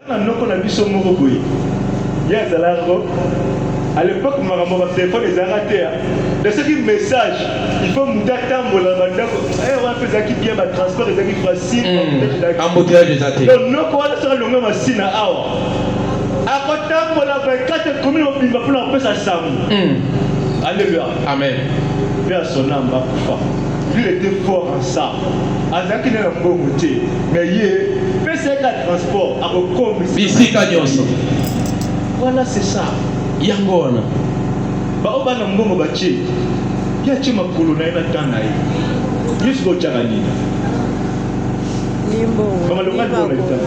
À l'époque, mon téléphone les a ratés. De ce qui message, il faut me dire que on va faire qui bien le transport, les qui facile. Embouteillage des athées. Donc, nous, on va faire le même machine à Awa. À côté, on va faire 4 communes, on va faire ça Sam. Alléluia. Amen. Père son âme va pouvoir. Lui était fort en ça. Azaki n'est pas bon côté. Mais il fait ce transport à recommence. Ici, Kanyoso. Voilà, c'est ça. Yangona. Baoba na mbomo bache. Ya chima kulu na ina tana hii. Yesu go chagani. Limbo. Kama lunga go na ita.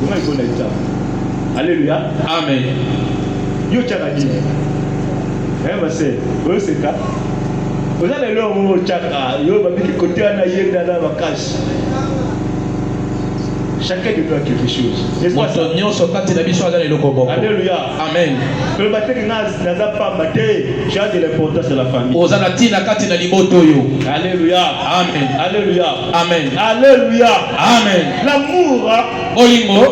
Lunga go na ita. Alléluia. Amen. Yo chagani. Base, oyo seka. Oza le lo mo chaka, yo babiki côté na yenda na bakashi. Chacun de nous a quelque chose. Alléluia. Amen. Le baptême n'a pas battu. J'ai de l'importance de la famille. Alléluia. Amen. Alléluia. Amen. Alléluia. Amen. L'amour Bolingo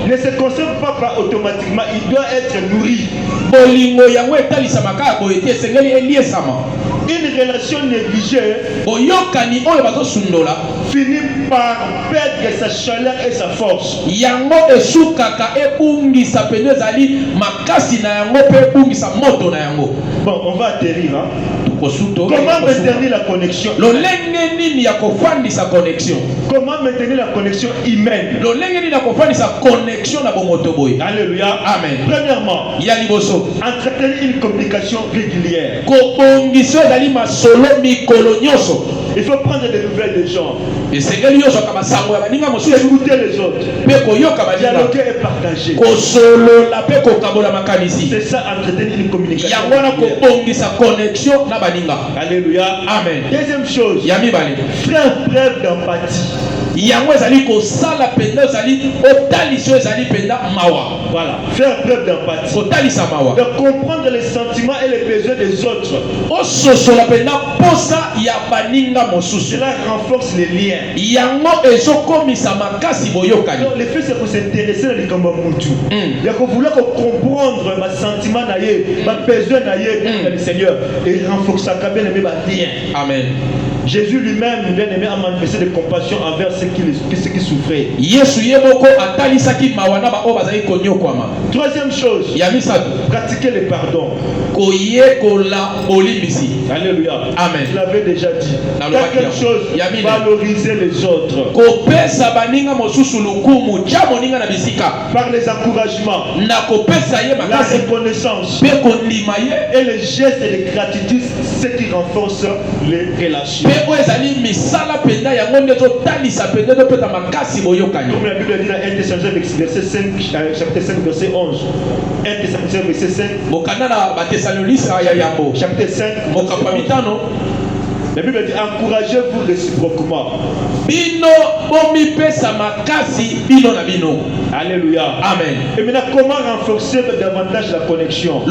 ne se conserve pas automatiquement. Il doit être nourri. Bolingo yango etalisamaka boyete sengeli eliesama. Une relation négligée boyokani oyo bazosundola finit par perdre sa chaleur et sa force. Yango esukaka ebungisa pene ezali makasi na yango pe ebungisa moto na yango. Bon, on va atterrir. Hein? Comment maintenir la connexion? Lolenge nini ya kofandisa connexion? Comment maintenir la connexion humaine? Lolenge nini ya kofandisa connexion na bomoto boy? Alléluia. Amen. Premièrement, ya liboso entretenir une communication régulière. Kobongiso ezali masolo mikolo nyonso. Il faut prendre des nouvelles des gens. Et c'est que l'autre écouter les autres. Dialoguer et partager. C'est ça, entretenir une communication. Alléluia. Amen. Deuxième chose, faire preuve d'empathie. Voilà, faire preuve d'empathie. De comprendre les sentiments et les besoins des autres. Cela renforce les liens. Donc, le fait c'est pour s'intéresser à l'Ikambamutu. Il faut vouloir comprendre mes sentiments, mes besoins dans le Seigneur et renforcer ça bien aimé lien. Amen. Jésus lui-même, bien aimé, a manifesté de compassion envers ceux qui souffraient. Troisième chose, pratiquer le pardon. Alléluia. Amen. Je l'avais déjà dit. Quatrième chose, valoriser les autres. Par les encouragements, la reconnaissance et les gestes de gratitude, ce qui renforce les relations. Comme la Bible dit dans 1 Thessaloniciens verset 5, chapitre 5 verset 11. 1 Thessaloniciens verset 5. Chapitre 5. La Bible dit encouragez-vous réciproquement. Alléluia. Amen. Et maintenant, comment renforcer davantage la connexion?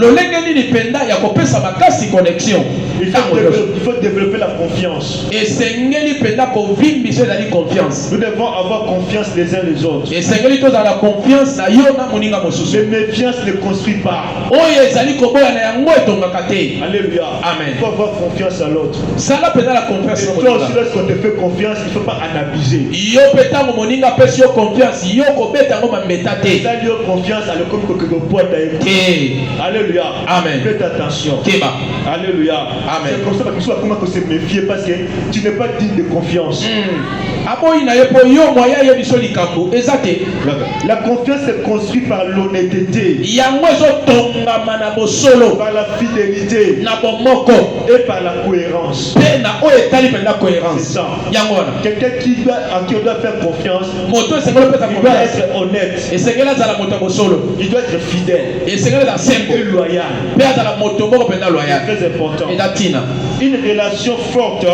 Il faut développer la confiance. Nous devons avoir confiance les uns les autres. Mais méfiance ne construit pas. Alléluia. Amen. Il faut avoir confiance à l'autre. Et toi aussi, lorsqu'on te fait confiance, il ne faut pas en abuser. Confiance à Alléluia. Amen. Faites attention. Alléluia. Amen. C'est comme ça que tu se méfier parce que tu n'es pas digne de confiance. La confiance est construite par l'honnêteté, par la fidélité et par la cohérence. C'est ça. Quelqu'un à qui on doit faire confiance, il doit être honnête. Il doit être fidèle et loyal. C'est très important. ntina Une relation forte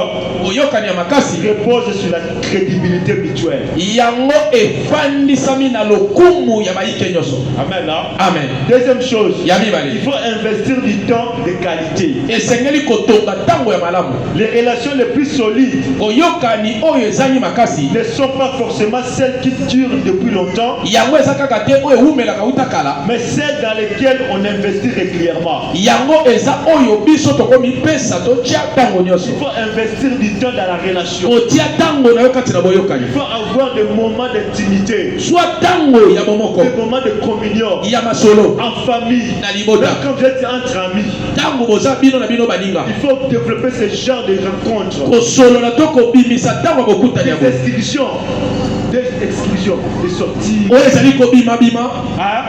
oyokani ya makasi repose sur la crédibilité mutuelle. yango efandisami na lokumu ya bayike nyonso. Amen. Amen. Deuxième chose, ya mibale il faut investir du temps de qualité. esengeli kotonga ntango ya malamu. Les relations les plus solides oyokani oyo ezangi makasi ne sont pas forcément celles qui durent depuis longtemps, yango eza kaka te oyo ewumelaka uta kala, mais celles dans lesquelles on investit régulièrement. yango eza oyo biso tokomipesa totia ntango nyonso. Il faut investir du temps dans la relation. kotia ntango na yo kati na boyokani. Il faut avoir des moments d'intimité, soit ntango ya bomoko des moments de communion ya masolo en famille. na liboda, Même quand vous êtes entre amis, ntango boza bino na bino baninga il faut développer ce genre de rencontres. kosolola to kobimisa ntango ya bokutani ya Des boye exclusions, des sorties. oyo ezali kobimabima. Hein?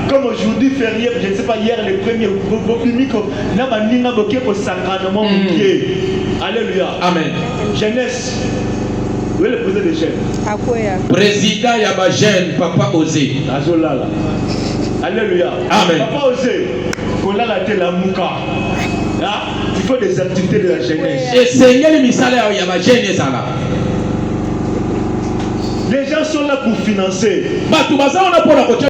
Comme aujourd'hui férié, je ne sais pas, hier le premier, alléluia. Amen. Jeunesse, où est le président des jeunes? Président ya ba jeune papa Osé. Azolala. Alléluia. Amen. Papa Osé, kolala te la muka. Il faut des activités de la jeunesse. esengeli misala ya ba jeune ezala. Les gens sont là pour financer. bato baza wana mpona kotia